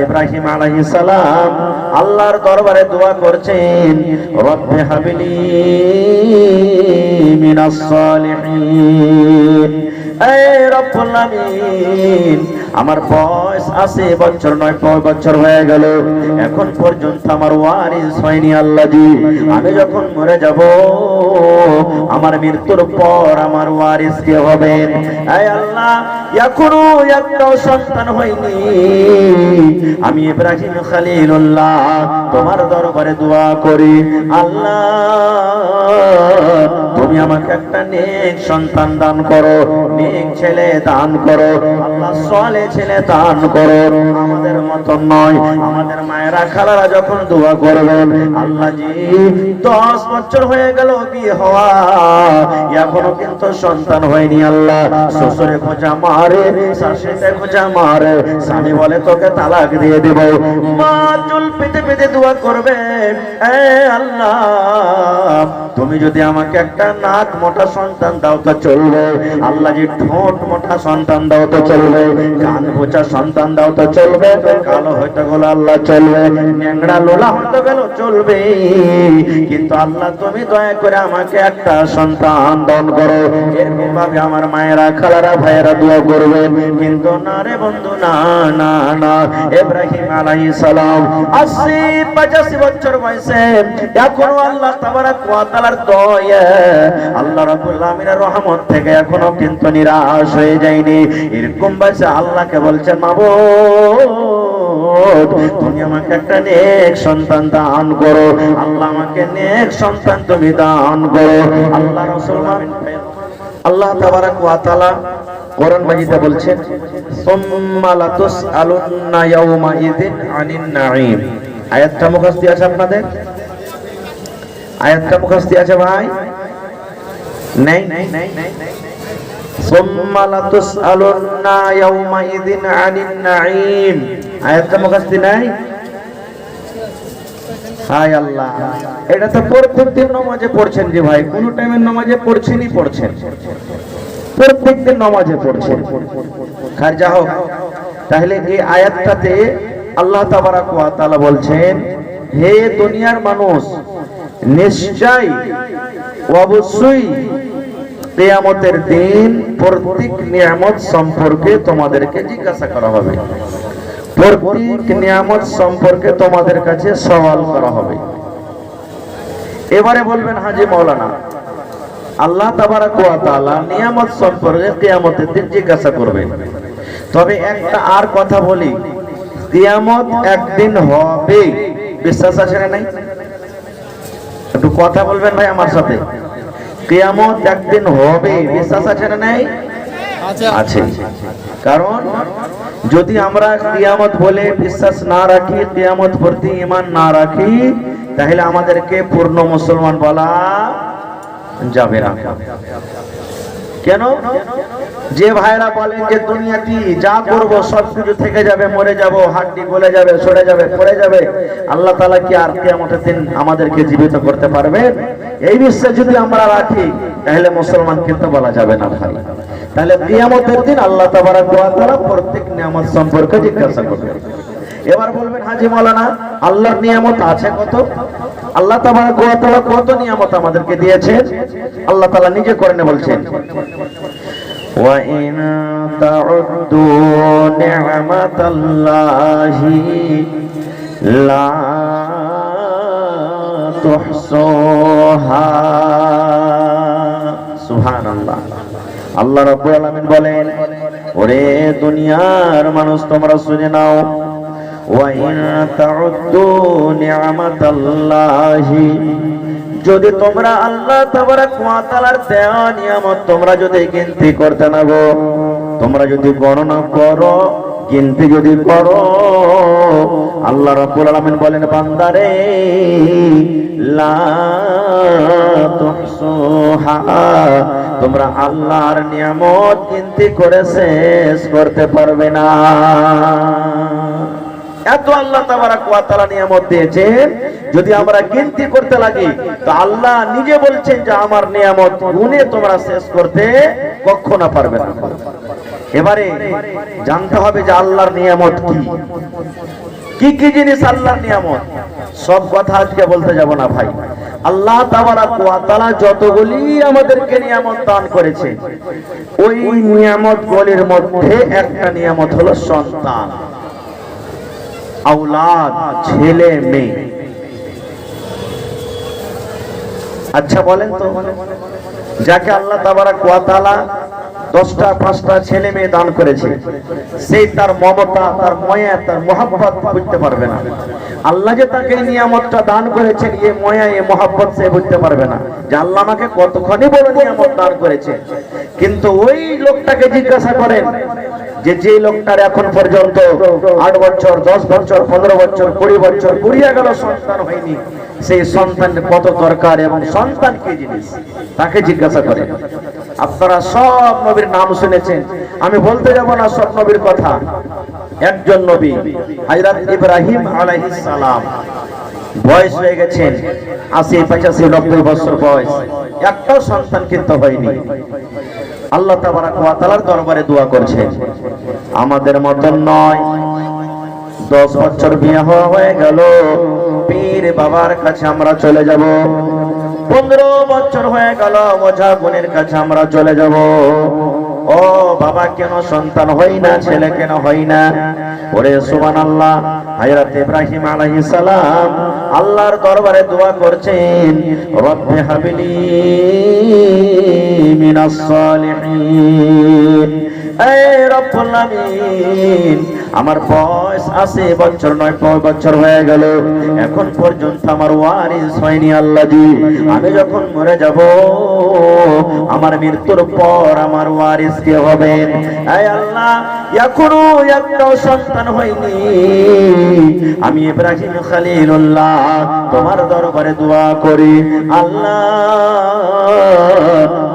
ইব্রাহিম আলাইহিস সালাম আল্লাহর দরবারে দোয়া করছেন, রব্বি হাবলি মিনাস সালিহিন। এই রব্বুল আমিন, আমার বয়স আছে বছর 9 বছর হয়ে গেল, এখন পর্যন্ত আমার ওয়ারিস হয়নি। আল্লাহজি, আমি যখন মরে যাব, আমার মৃত্যুর পর আমার ওয়ারিস কে হবে? এই আল্লাহ, এখনো একটাও সন্তান হয়নি। আমি ইব্রাহিম খলিলুল্লাহ তোমার দরবারে দোয়া করি, আল্লাহ তুমি আমাকে একটা নেক সন্তান দান করো, নেক ছেলে দান করো, আল্লাহ সালেহ ছেলে দান করো। আমাদের মতন নয়, আমাদের মায়েরা খালারা যখন দোয়া করবেন, আল্লাহ জি 10 বছর হয়ে গেল বিয়ে হওয়া, এখনো কিন্তু সন্তান হয়নি। আল্লাহ শ্বশুরে খোঁজা মারে, শাশুড়িতে খোঁজা মারে, স্বামী বলে তোকে তালাক দিয়ে দেব, মা চুল পেতে পেতে দোয়া করবে, এ আল্লাহ তুমি যদি আমাকে একটা নাক মোটা সন্তান দাও তো চলবে, আল্লাহ জি ঠোঁট মোটা সন্তান দাও তো চলবে, কান বোচা সন্তান দাও তো চলবে, কালো হইতে গেল আল্লাহ চলবে, ন্যাংরা লোলা হইতে গেল চলবে, কিন্তু আল্লাহ তুমি দয়া করে আমাকে একটা সন্তান দান করো। এরকম ভাবে আমার মায়েরা খালারা ভাইয়েরা দোয়া করবেন, কিন্তু না রে বন্ধু, না না না। ইব্রাহিম আলাইহিস সালাম 80-85 বছর বয়সে এখনো আল্লাহ তাবারাক ওয়া তাআলার দয়া, আল্লাহ রাব্বুল আমিনের রহমত থেকে এখনো কিন্তু নিরাশ হয়ে যায়নি। এরকম বয়সে আল্লাহকে বলছেন, মাবুদ তুমি আমাকে একটা নেক সন্তান দান করো, আল্লাহ আমাকে নেক সন্তান তুমি দান করো। আল্লাহ রাসূল আল্লাহ তাবারাক ওয়া তাআলা কোরআন মাজিদে বলছেন, সুম্মা লাতুসআলুন্না ইয়াওমা ইযিন আনিন নাঈম। আয়াতটা মুখস্থ আছে আপনাদের? আয়াতটা মুখস্থ আছে ভাই? নাই? সুম্মা লাতুসআলুন্না ইয়াওমা ইযিন আনিন নাঈম, আয়াতটা মুখস্থ নাই? হায় আল্লাহ, এটা তো প্রত্যেকদিন নামাজে পড়ছেন যে ভাই, কোন টাইমের নামাজে পড়ছেনই পড়ছেন, প্রত্যেকদিন নামাজে পড়ছেন। আর যা হোক, তাহলে এই আয়াতটাতে আল্লাহ তাবারাক ওয়া তাআলা বলছেন, হে দুনিয়ার মানুষ, নিশ্চয় অবশ্যই কিয়ামতের দিন প্রত্যেক নিয়ামত সম্পর্কে তোমাদেরকে জিজ্ঞাসা করা হবে, প্রত্যেক নিয়ামত সম্পর্কে তোমাদের কাছে সওয়াল করা হবে। এবারে বলবেন, হাজী মাওলানা, আল্লাহ তাবারাক ওয়া তাআলা নিয়ামত সম্পর্কে কিয়ামতের দিন জিজ্ঞাসা করবেন, তবে একটা আর কথা বলি, কিয়ামত একদিন হবে, বিশ্বাস আছে না নাই? একটু কথা বলবেন ভাই আমার সাথে, কিয়ামত একদিন হবে, বিশ্বাস আছে না নাই? আছে। কারণ যদি আমরা কিয়ামত বলে বিশ্বাস না রাখি, কিয়ামত প্রতি ঈমান না রাখি, তাহলে আমাদেরকে পূর্ণ মুসলমান বলা যাবে না। কেন? যে ভাইরা বলেন যে দুনিয়াতে যা করব সবকিছু থেকে যাবে, মরে যাব, হাড্ডি গলে যাবে, সরে যাবে, পড়ে যাবে, আল্লাহ তাআলা কি আর কিয়ামতের দিন আমাদেরকে জীবিত করতে পারবেন? এই বিশ্বাস যদি আমরা রাখি, তাহলে মুসলমান কিন্তু বলা যাবে না ভাই। তাহলে কিয়ামতের দিন আল্লাহ তাবারাক ওয়া তাআলা প্রত্যেক নিয়ামত সম্পর্কে জিজ্ঞাসা করবেন। এবার বলবেন, হাজী মাওলানা, আল্লাহর নিয়ামত আছে কত? আল্লাহ তাবারাক ওয়া তাআলা কত নিয়ামত আমাদেরকে দিয়েছেন? আল্লাহ তাআলা নিজে কোরআনে বলছেন, ওয়া ইন তাউদ্দু নি'মাতাল্লাহি লা তুহসুহা। সুবহানাল্লাহ। আল্লাহ রাব্বুল আলামিন বলেন, ওরে দুনিয়ার মানুষ তোমরা শুনে নাও, ওয়া ইন তাউদ্দু নি'মাতাল্লাহি, যদি তোমরা আল্লাহ তাবারাক ওয়া তাআলার দেওয়া নিয়ামত তোমরা যদি গিনতি করতে না গো, তোমরা যদি গণনা করো, গিনতি যদি করো, আল্লাহ রাব্বুল আলামিন বলেন, বান্দারে লা তুহসুহা, তোমরা আল্লাহর নিয়ামত গিনতি করে শেষ করতে পারবে না। এত আল্লাহ তাবারাক ওয়া তাআলা নিয়ামত দিয়েছেন, যদি আমরা গিনতি করতে লাগি, তো আল্লাহ নিজে বলছেন যে আমার নিয়ামত গুণে তোমরা শেষ করতে কখনো পারবে না। এবারে জানতে হবে যে আল্লাহর নিয়ামত কি। কি কি জিনিস আল্লাহর নিয়ামত, সব কথা আজকে বলতে যাব না ভাই। আল্লাহ তাবারাক ওয়া তাআলা যতগুলি আমাদেরকে নিয়ামত দান করেছে, ওই নিয়ামতগুলির মধ্যে একটা নিয়ামত হলো সন্তান, আওলাদ, ছেলে মেয়ে। আচ্ছা বলেন তো, যাকে আল্লাহ তাবারাক ওয়া তাআলা 10টা 5টা ছেলে মেয়ে দান করেছে, সেই তার মমতা, তার মায়া, তার মহব্বত বুঝতে পারবে না। আল্লাহ যে তাকে নিয়ামতটা দান করেছেন, এই মায়া, এই মহব্বত সে বুঝতে পারবে না যে আল্লাহ আমাকে কতখানি বড় নিয়ামত দান করেছে। কিন্তু ওই লোকটাকে জিজ্ঞাসা করেন যে লোকটার এখন পর্যন্ত 8 বছর, 10 বছর, 15 বছর, 20 বছর পুরিয়া গেল, সন্তান হয়নি, সেই সন্তানের কত দরকার এবং সন্তান কি জিনিস, তাকে জিজ্ঞাসা করেন। আপনারা সব নবীর নাম শুনেছেন, আমি বলতে যাব না সব নবীর কথা। একজন নবী হযরত ইব্রাহিম আলাইহিস সালাম, বয়স হয়ে গেছেন 80, 85, 90 বছর বয়স, একটাও সন্তান কিন্তু হয়নি। আল্লাহ তাবারাক ওয়া তাআলার দরবারে দোয়া করছেন। আমাদের মতন নয়, 10 বছর বিয়ে হয়ে গেল, পীর বাবার কাছে আমরা চলে যাব। 15 বছর হয়ে গেল, ওঝা গুণের কাছে আমরা চলে যাব। ও বাবা, কেন সন্তান হয় না, ছেলে কেন হয় না? ওরে সুবহানাল্লাহ, হযরত ইব্রাহিম আলাইহিস সালাম আল্লাহর দরবারে দোয়া করছেন, রব্বি হাবলি মিনাস সালিহিন। এ রব্বুল আমিন, আমার বয়স 80 বছর, 90 বছর হয়ে গেল, এখন পর্যন্ত আমার ওয়ারিস হয়নি। আল্লাহজি, আমি যখন মরে যাব, আমার মৃত্যুর পর আমার ওয়ারিস কে হবেন? এই আল্লাহ, এখনো একটাও সন্তান হয়নি। আমি ইব্রাহিম খলিলুল্লাহ তোমার দরবারে দোয়া করি, আল্লাহ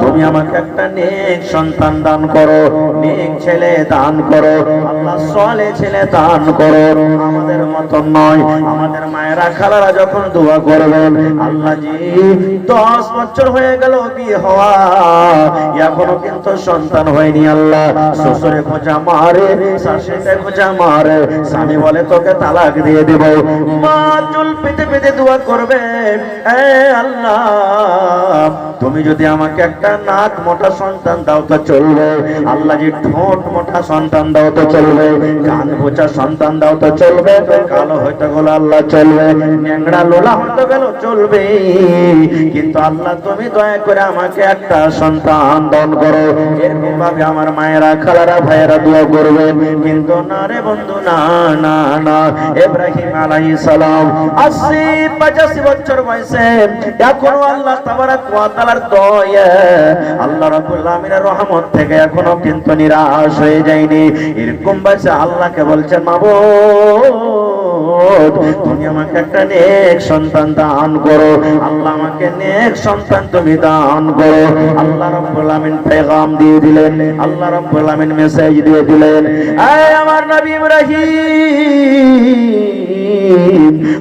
তুমি আমাকে একটা নেক সন্তান দান করো, নেক ছেলে দান করো, আল্লাহ সালেহ ছেলে দান করো। আমাদের মতন নয়, আমাদের মায়েরা খালারা যখন দোয়া করবেন, আল্লাহ জি 10 বছর হয়ে গেল বিয়ে হওয়া, এখনো কিন্তু সন্তান হয়নি। আল্লাহ, শ্বশুরে খোঁজা মারে, শাশুড়িতে খোঁজা মারে, স্বামী বলে তোকে তালাক দিয়ে দেব, মা চুল পেতে পেতে দোয়া করবে, এ আল্লাহ তুমি যদি আমাকে একটা নাক মোটা সন্তান দাও তো চলবে, আল্লাহ জি ঠোঁট মোটা সন্তান দাও তো চলবে, কান বোচা সন্তান দাও তো চলবে, কালো হইতে গেল আল্লাহ চলবে, ন্যাংরা লোলা হইতে গেল চলবে, কিন্তু আল্লাহ তুমি দয়া করে আমাকে একটা সন্তান দান করো। এরকম ভাবে আমার মায়েরা খালারা ভাইয়েরা দোয়া করবে। কিন্তু না রে বন্ধু, না না না, ইব্রাহিম আলাইহিস সালাম 80-85 বছর বয়সে এখনো আল্লাহ তাবারাক ওয়া তাআলার দয়া, আল্লাহ রাব্বুল আমিনের রহমত থেকে এখনো কিন্তু নিরাশ হয়ে যায়নি। এরকম বয়সে আল্লাহকে বলছেন, মাবুদ তুমি আমাকে একটা নেক সন্তান দান করো, আল্লাহ আমাকে নেক সন্তান তুমি দান করো। আল্লাহ রাব্বুল আমিন পেগাম দিয়ে দিলেন, আল্লাহ রাব্বুল আমিন মেসেজ দিয়ে দিলেন, এই আমার নবী ইব্রাহিম,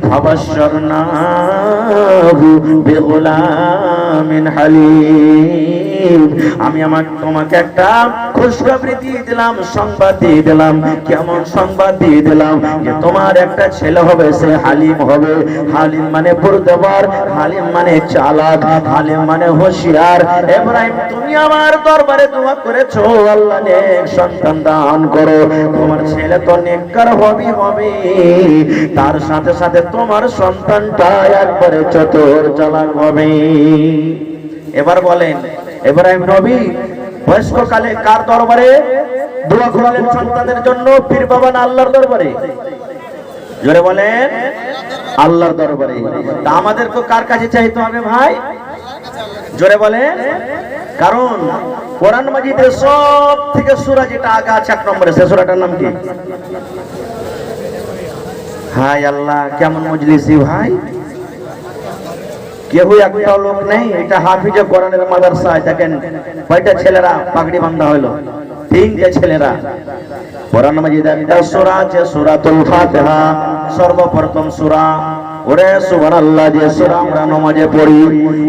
ফাবাশশারনাহু বিগুলামিন হালিম, আমি তোমাকে একটা খুশখবরি দিয়ে দিলাম, সংবাদ দিয়ে দিলাম। কেমন সংবাদ দিয়ে দিলাম? যে তোমার একটা ছেলে হবে, সে হালিম হবে। হালিম মানে পুরদেবার, হালিম মানে চালাক, হালিম মানে হোশিয়ার। ইব্রাহিম তুমি আমার দরবারে দোয়া করেছো, আল্লাহ নেক সন্তান দান করো, তোমার ছেলে তো নেককার হবে, তার সাথে সাথে তোমার সন্তানটা একবারে চতুর চালাক হবে। এবার বলেন, ইব্রাহিম নবী বয়স্ক কালে কার দরবারে দোয়া করলেন সন্তানের জন্য? পীর বাবা না আল্লাহর দরবারে? জোরে বলেন, আল্লাহর দরবারে। তা আমাদেরকে কার কাছে চাইতে হবে ভাই? জোরে বলেন। কারণ কোরআন মাজিদের সব থেকে সূরা যেটা আগে আছে 1 নম্বরে, সে সূরাটার নাম কি? হাই আল্লাহ, কেমন মজলিসি ভাই, কেউ একটা লোক নেই। এটা হাফিজে কোরআনের মাদ্রাসায় দেখেন কয়টা ছেলেরা পাগড়ি বাঁধা হলো, 3টে ছেলেরা। কোরআন মাজিদে একটা সূরা আছে, সূরাতুল ফাতিহা, সর্বপ্রথম সূরা। ওরে সুবহানাল্লাহ যে সূরা আমরা নামাজে পড়ি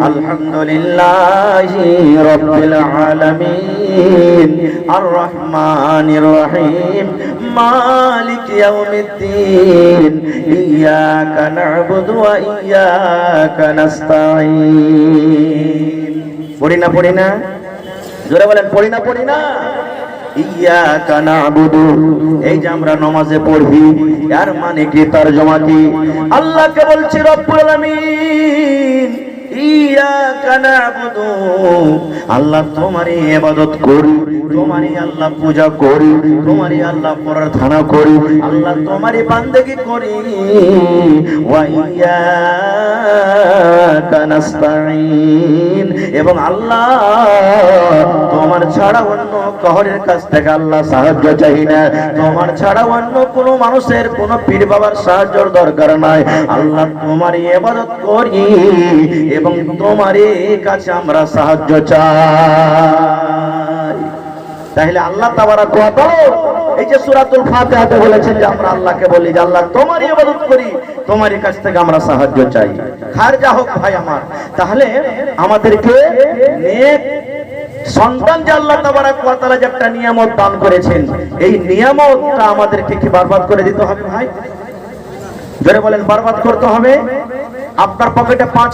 আলহামদুলিল্লাহি রাব্বিল আলামিন আর রহমানির রহিম মালিক ইয়াউমিদ্দিন ইয়াকা না'বুদু ওয়া ইয়াকা নাস্তাঈন। পড়ি না জোরে বলেন, পড়ি না ইয়াকা না'বুদু, এই যে আমরা নামাজে পড়ি এর মানে কি, তরজমা কি? আল্লাহকে বলছি রব্বুল আলামিন ইয়াকা না'বুদু, আল্লাহ তোমারই ইবাদত করি, তোমারই আল্লাহ পূজা করি, তোমারই আল্লাহ প্রার্থনা করি, আল্লাহ তোমারই বান্দেগি করি। ওয়া ইয়াকা নাস্তাঈন, এবং আল্লাহ তোমার ছাড়া অন্য কারোর কাছ থেকে আল্লাহ সাহায্য চাই না, তোমার ছাড়া অন্য কোনো মানুষের কোনো পীর বাবার সাহায্যের দরকার নাই। আল্লাহ তোমারই ইবাদত করি এবং তোমারই কাছে আমরা সাহায্য চাই। তাহলে আল্লাহ তাবারাক ওয়া তাআলা এই যে সূরাতুল ফাতিহাতে বলেছেন যে আমরা আল্লাহকে বলি যে আল্লাহ তোমারই ইবাদত করি, তোমারই কাছ থেকে আমরা সাহায্য চাই। খারজা হোক ভাই আমার, তাহলে আমাদেরকে নেক সন্তান যে আল্লাহ তাবারাক ওয়া তাআলা যে একটা নিয়ামত দান করেছেন, এই নিয়ামতটা আমাদেরকে কি বরবাদ করে দিতে হবে ভাই? জোরে বলেন, বরবাদ করতে হবে? আপনার পকেটে 5